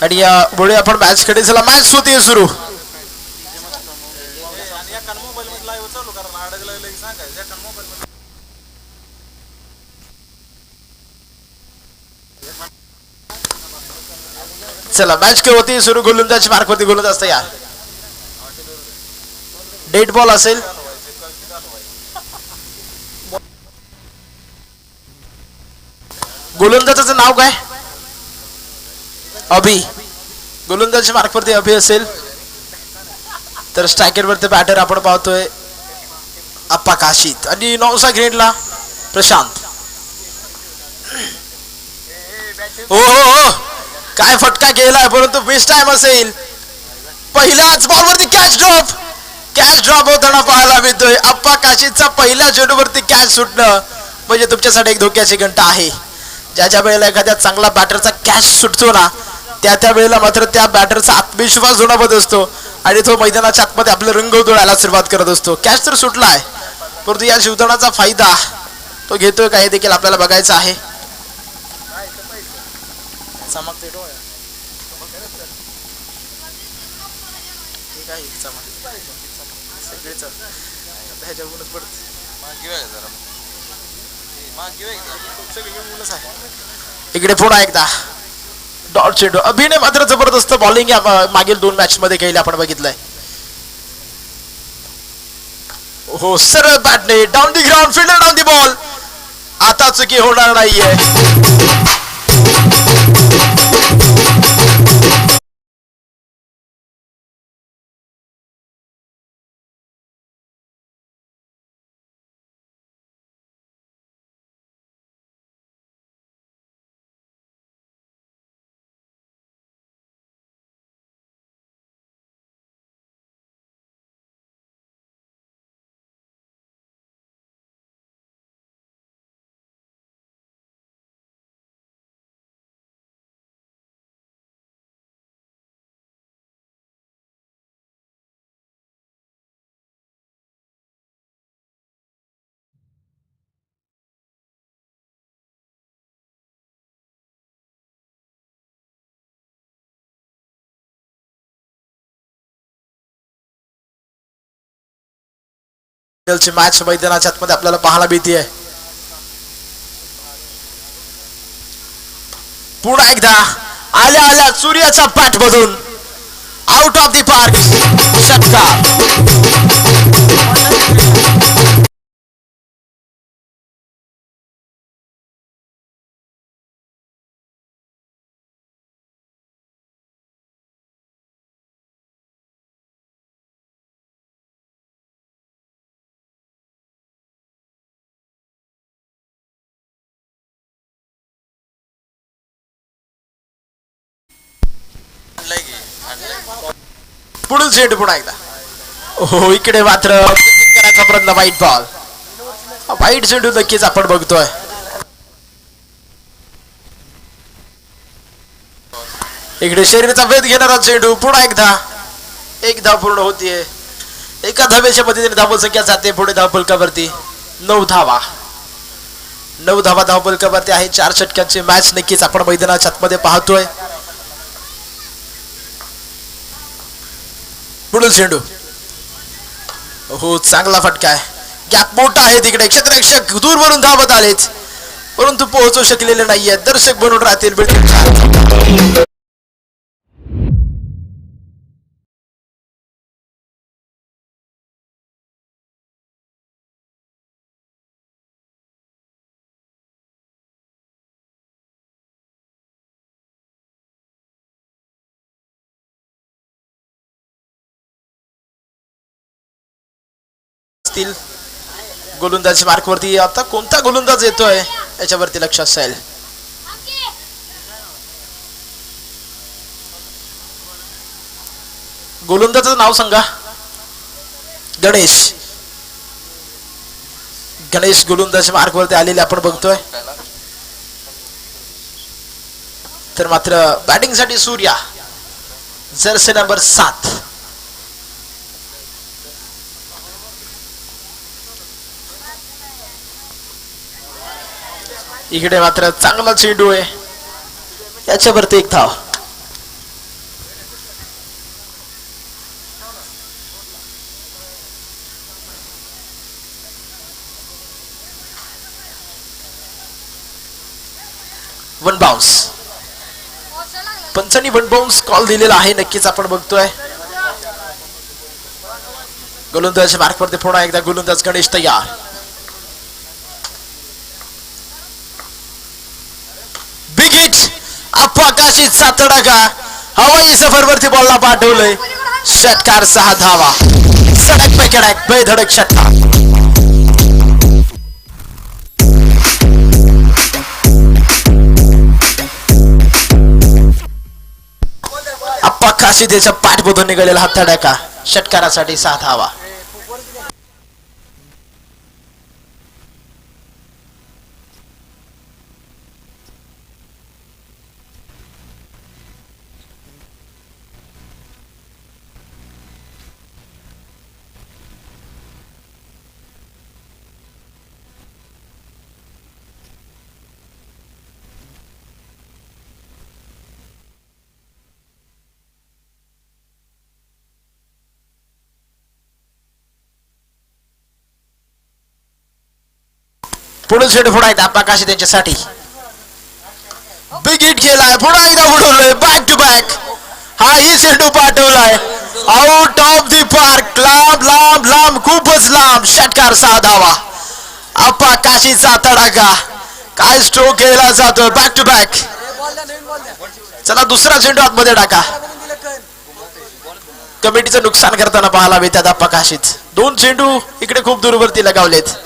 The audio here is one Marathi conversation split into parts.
आणि पुढे आपण मॅच कडे चला. मॅच होती सुरू. चला मॅच काय होती सुरू. गोलंदाज मार्कवरती गोलंदाज असतं या. डेड बॉल असेल. गोलंदाजाचं नाव काय? अभि. गोलंदाज मार्कवरती अभि असेल. तर स्ट्रायकर वरती बॅटर आपण पाहतोय अप्पा काशीत. आणि नौसा ग्रेडला प्रशांत. हो हो हो काय फटका गेलाय, परंतु मिस टाइम असेल. पहिल्याच बॉलवरती कॅच ड्रॉप. कॅच ड्रॉप होताना पाहायला मिळतोय. अप्पा काशीतचा पहिल्या चेंडूवरती कॅच सुटणं म्हणजे तुमच्यासाठी एक धोक्याची घंटा आहे. ज्या वेळेला एखाद्या चांगला बॅटरचा कॅच सुटतो ना, त्या वेळेला मात्र त्या बॅटरचा आत्मविश्वास जोडावत असतो आणि तो मैदानाच्या आतमध्ये आपले रंग उधळायला सुरुवात करत असतो. कॅच तर सुटलाय, परंतु या शिवधनाचा फायदा तो घेतोय का हे देखील आपल्याला बघायचं आहे. इकडे पुन्हा एकदा डॉट चेंडू. अभिने मात्र जबरदस्त बॉलिंग मागील 2 मॅच मध्ये केली आपण बघितलंय. हो सरळ बॅटने down the ground. Fielder down the ball. आता चुकी होणार नाहीये. मॅच मैदानाच्या आतमध्ये आपल्याला पाहायला मिळते. पुन्हा एकदा आल्या आल्या सूर्याच्या पॅट मधून आउट ऑफ दी पार्क षटकार. पुढील चेंडू पुन्हा एकदा. हो इकडे मात्र करायचा प्रयत्न. वाईट बॉल. वाईट चेंडू नक्कीच आपण बघतोय. इकडे शरीराचा वेध घेणारा चेंडू. पुन्हा एकदा एक धाव पूर्ण होतीये. एका धावेच्या मदतीने धाव संख्या जाते पुढे धावफलकावरती 9 धावा. 9 धावा धावफलकावरती आहे. 4 षटकांची मॅच नक्कीच आपण मैदानाच्या आतमध्ये पाहतोय. पुढील चेंडू. हो चांगला फटका आहे. गॅप मोठा आहे तिकडे. क्षेत्ररक्षक दूरवरून धावत आलेच, परंतु पोहोचू शकलेले नाहीये. दर्शक बनून राहतील. गोलंदाज मार्कवरती. आता कोणता गोलंदाज येतोय याच्यावरती लक्ष असेल. गोलंदाजाचं नाव सांगा. गणेश. गणेश गोलंदाज मार्कवरती आलेले आपण बघतोय. तर मात्र बॅटिंग साठी सूर्या जर्सी नंबर 7. इकडे मात्र चांगला चेंडू आहे. याच्यावरती एक धाव. One bounce. पंचांनी वन बाउन्स कॉल दिलेला आहे. नक्कीच आपण बघतोय गोलंदाज मार्कवरती पुन्हा एकदा गोलंदाज गणेश तयार. Big hit. आकाशीचा तडाखा. हवाई सफरवरती बॉलला पाठवलंय. षटकार 6 धावा. सडक पे कडक बेधडक षटकार. अप्पा काशी त्याच्या पाठबोधून निघालेला हा तडाखा. षटकारासाठी 6 धावा. पुढे चेंडू पुढे एकदा अप्पा काशी त्यांच्यासाठी. बिग हिट केलाय. पुन्हा एकदा उडवलंय. Back to back. हाही चेंडू पाठवलाय आउट ऑफ द पार्क. लांब लांब लांब खूपच लांब. षटकार 6 धावा. अप्पा काशीचा तडाखा. काय स्ट्रोक केला जातोय. Back to back. चला दुसरा चेंडू आतमध्ये टाका. कमिटीचं नुकसान करताना पाहायला मिळतात अप्पा काशीत. 2 चेंडू इकडे खूप दूरवरती लगावलेत.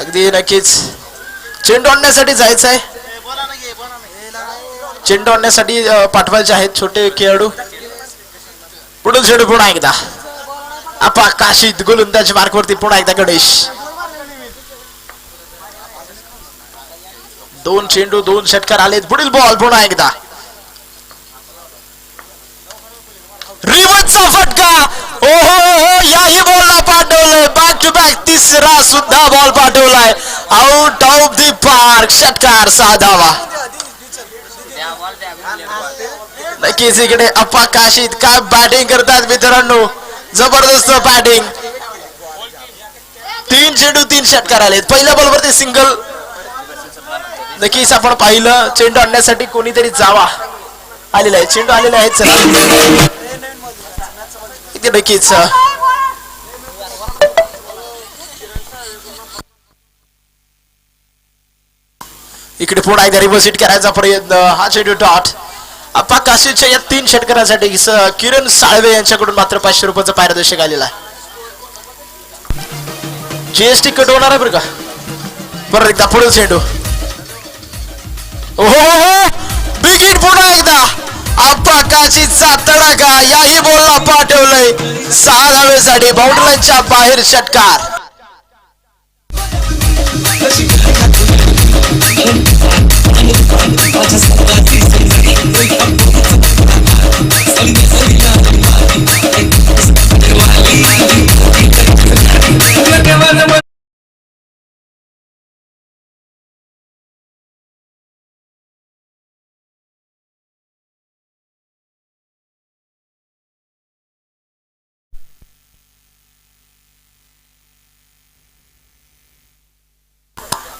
अगदी नक्कीच चेंडू आणण्यासाठी जायचं आहे. चेंडू आणण्यासाठी पाठवायचे आहेत छोटे खेळाडू. पुढील चेंडू पुन्हा एकदा अप्पा काशीत. गोलंदाज मार्कवरती पुन्हा एकदा गणेश. 2 चेंडू 2 षटकार आलेत. पुढील बॉल पुन्हा एकदा. रिव्हर्सचा फटका. ओहो याही बॉलला पाठवलंय. Back to back. तिसरा सुद्धा बॉल पाठवलाय आउट ऑफ द पार्क. षटकार 6 धावा. नक्कीच इकडे अप्पा काशीत काय बॅटिंग करतात मित्रांनो. जबरदस्त बॅटिंग. 3 चेंडू 3 षटकार आलेत. पहिल्या बॉलवरती सिंगल. नक्कीच आपण पाहिलं चेंडू आणण्यासाठी कोणीतरी जावा आलेला आहे. चेंडू आलेला आहे. चला इथे नक्कीच इकडे पुन्हा एकदा रिव्हर्स हिट करायचा प्रयत्न. हा चेंडू डॉट. अप्पा काशीच्या या 3 षटकारासाठी किरण साळवे यांच्याकडून मात्र 500 रुपयाचा पारितोषिक आलेला आहे. जीएसटी कट होणार आहे बरं का. परत एकदा पुढील चेंडू. ओहो बिग हिट. पुन्हा एकदा अप्पा काशीचा तडाखा. याही बॉलला पाठवलंय 6 धावेसाठी. बाउंड्री लाईनच्या बाहेर षटकार.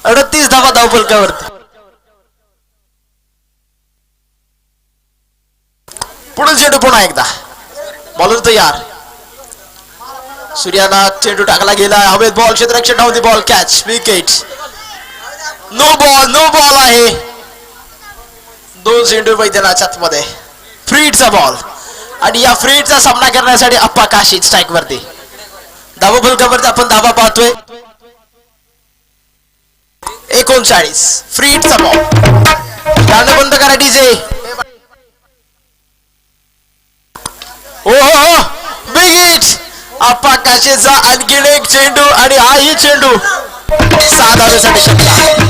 अडतीस धावा धावफलकावरती. पुढील चेंडू पुन्हा एकदा. बॉलर तयार. सूर्याला चेंडू टाकला गेला. हवेत बॉल. क्षेत्ररक्षण down the ball. Catch. Wicket. No ball आहे. 2 चेंडू मैदानाच्या आतमध्ये. फ्रीडचा बॉल. आणि या फ्रीडचा सामना करण्यासाठी अप्पा काशीत स्ट्राईक वरती. धावफलकावरती आपण धावा पाहतोय 39. फ्रीडचा बॉल. गाणं बंद करा डीजे. ओहो बिग हिट. अप्पा काशीचा आणखीन एक चेंडू आणि हाही चेंडू 6 धावेसाठी षटकार.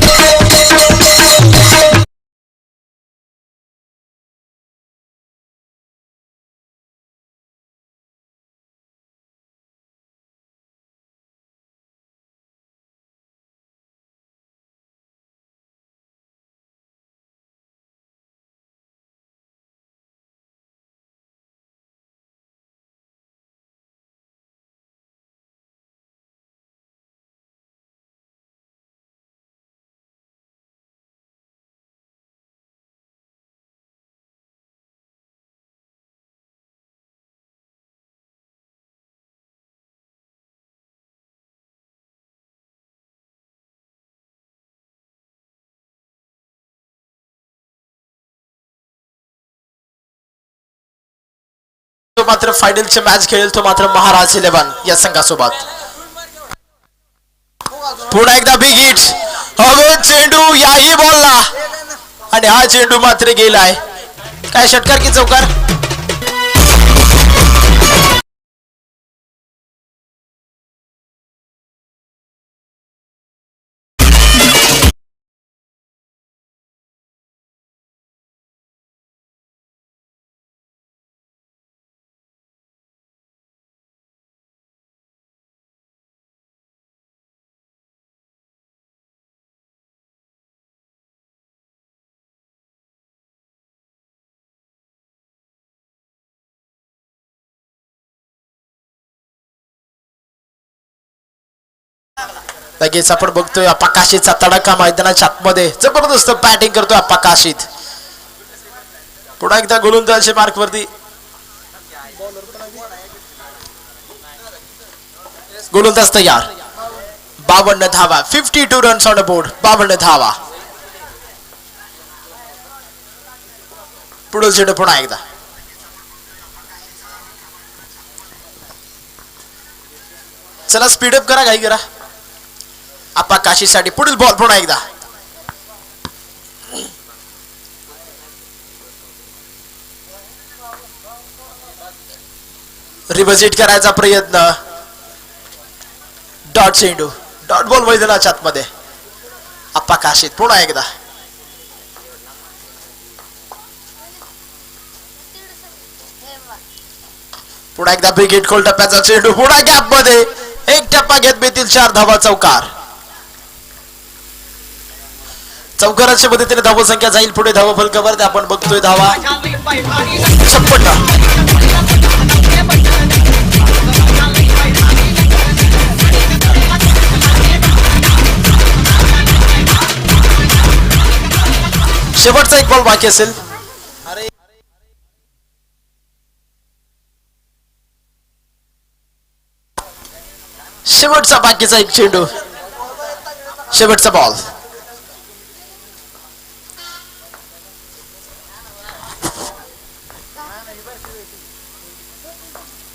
मात्र फायनलची मॅच खेळेल तो मात्र महाराज 11 या संघासोबत. पुन्हा एकदा बिग हिट. हवे चेंडू याही बॉलला आणि हा चेंडू मात्र गेलाय. काय षटकार की चौकार? लगेच आपण बघतोय अप्पा काशीदचा तडका मैदानाच्या आतमध्ये जबरदस्त बॅटिंग करतोय अप्पा काशीद. पुन्हा एकदा गोलंदाजी मार्क वरती. गोलंदाज तयार. 52 धावा. 52 रन्स ऑन द बोर्ड. 52 धावा. पुढे चेंडू पुन्हा एकदा. चला स्पीडअप करा, घाई करा. अप्पा काशीदसाठी पुढील बॉल पुन्हा एकदा. रिव्हिजिट करायचा प्रयत्न. डॉट चेंडू. डॉट बॉल मैदानाच्या आतमध्ये. अप्पा काशीद पुन्हा एकदा. पुन्हा एकदा बिग खोल टप्प्याचा चेंडू. पुन्हा गॅप मध्ये एक टप्पा घेत बेतील 4 धावा. चौकार. चौकाराच्या मदतीने धावा संख्या जाईल पुढे धावा फलकावर. आपण बघतोय धावा 56. शेवटचा एक बॉल बाकी असेल. शेवटचा बाकीचा एक चेंडू. शेवटचा बॉल.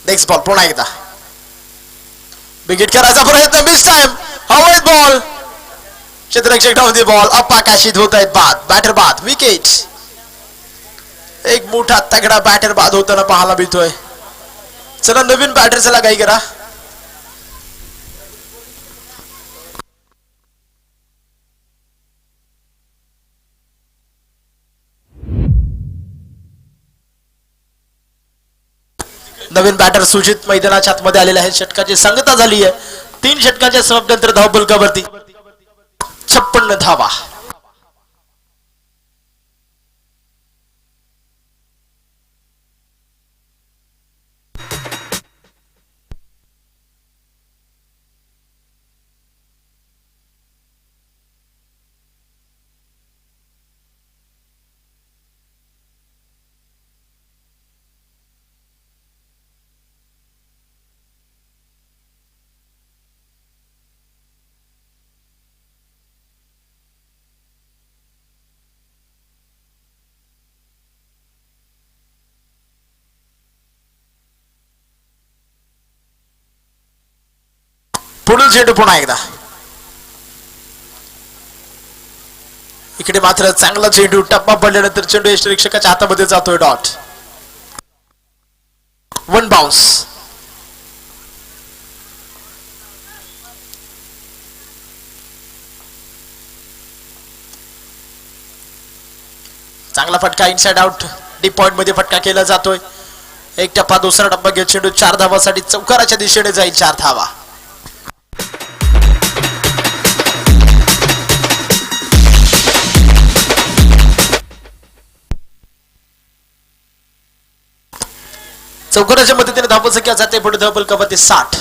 नेक्स्ट बॉल पुन्हा एकदा. बिग करायचा प्रयत्न. Miss time. हवेत बॉल. क्षेत्ररक्षक down the ball. Appa Kashid होत आहेत बाद. बॅटर बाद. विकेट. एक मोठा तगडा बॅटर बाद होताना पाहायला मिळतोय. चला नवीन बॅटर चला काही करा. नवीन बॅटर सुजित मैदानाच्या आतमध्ये आलेले आहेत. षटकाची सांगता झाली आहे. 3 षटकाच्या समाप्तीनंतर धावफलकावरती 56 धावा. पुढील चेंडू पुन्हा एकदा. इकडे मात्र चांगला चेंडू. टप्पा पडल्यानंतर चेंडू यष्टिरक्षकाच्या हातामध्ये जातोय. डॉट. 1 बाउन्स. चांगला फटका इनसाइड आउट. डीप पॉइंट मध्ये फटका केला जातोय. एक टप्पा. दुसरा टप्पा घेत चेंडू 4 धावासाठी चौकाराच्या दिशेने जाईल. 4 धावा. चौकाराच्या मदतीने धावा संख्या जाते पुढे. धावफलकावरती 60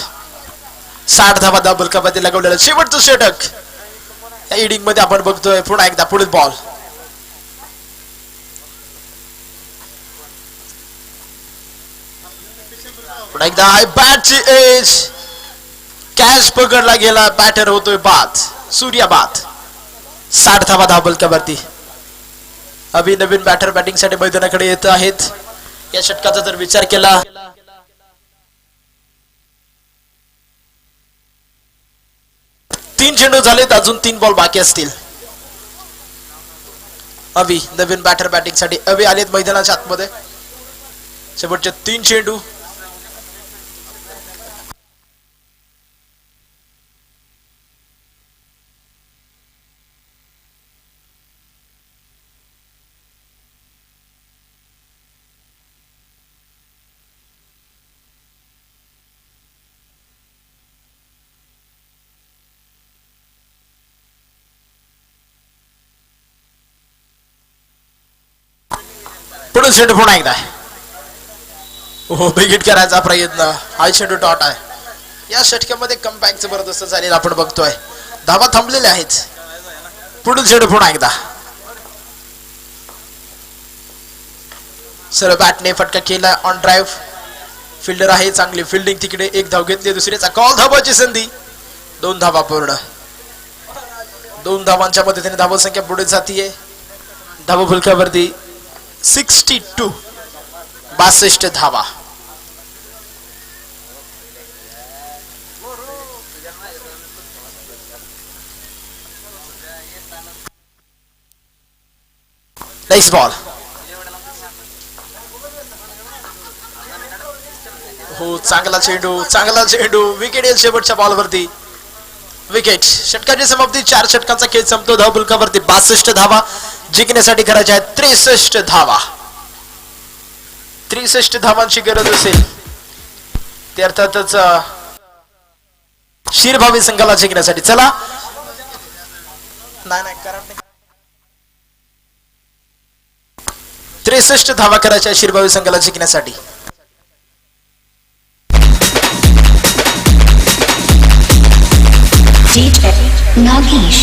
धावा धावफलकावरती लगवलेला शेवटचं षटक या इनिंग मध्ये आपण बघतोय. पुन्हा एकदा पुढील बॉल. पुन्हा एकदा बॅटची एज. कॅच पकडला गेला. बॅटर होतोय बाद. सूर्या बाद. 60 धावा धावफलकावरती. अभि नवीन बॅटर बॅटिंग साठी मैदानाकडे येत आहेत. या षटकाचा जर विचार केला 3 चेंडू झालेत, अजून 3 बॉल बाकी असतील. अवी नवीन बॅटर बॅटिंग साठी अवी आलेत मैदानाच्या आतमध्ये. शेवटचे 3 चेंडू. पुढे चेंडू पुन्हा एकदा. हो विकेट करायचा प्रयत्न. हा चेंडू डॉट आहे. या षटकामध्ये कमबॅक जबरदस्त झालेला आपण बघतोय. धावा थांबलेल्या आहेत. पुढील चेंडू पुन्हा एकदा. सरळ बॅटने फटका केला ऑन ड्राईव्ह. फिल्डर आहे, चांगली फिल्डिंग तिकडे. एक धाव घेतली, दुसरीचा कॉल. धावाची संधी. 2 धावा पूर्ण. 2 धावांच्या मदतीने धावा संख्या पुढे जातीये. धावा फलकावरती 62 62 धावा. Nice ball. हो चांगला चेंडू, चांगला चेंडू. विकेट येईल शेवटच्या बॉलवरती. विकेट. षटकाची समाप्ती. 4 षटकांचा खेळ संपतो. धाव फलकावरती 62 धावा. जिंकण्यासाठी करायच्या आहेत 63 धावा. 63 धावांची गरज असेल ते अर्थातच शिरभावी संघाला जिंकण्यासाठी. चला नाही 63 धावा करायच्या शिरभावी संघाला जिंकण्यासाठी. DJ Nagesh.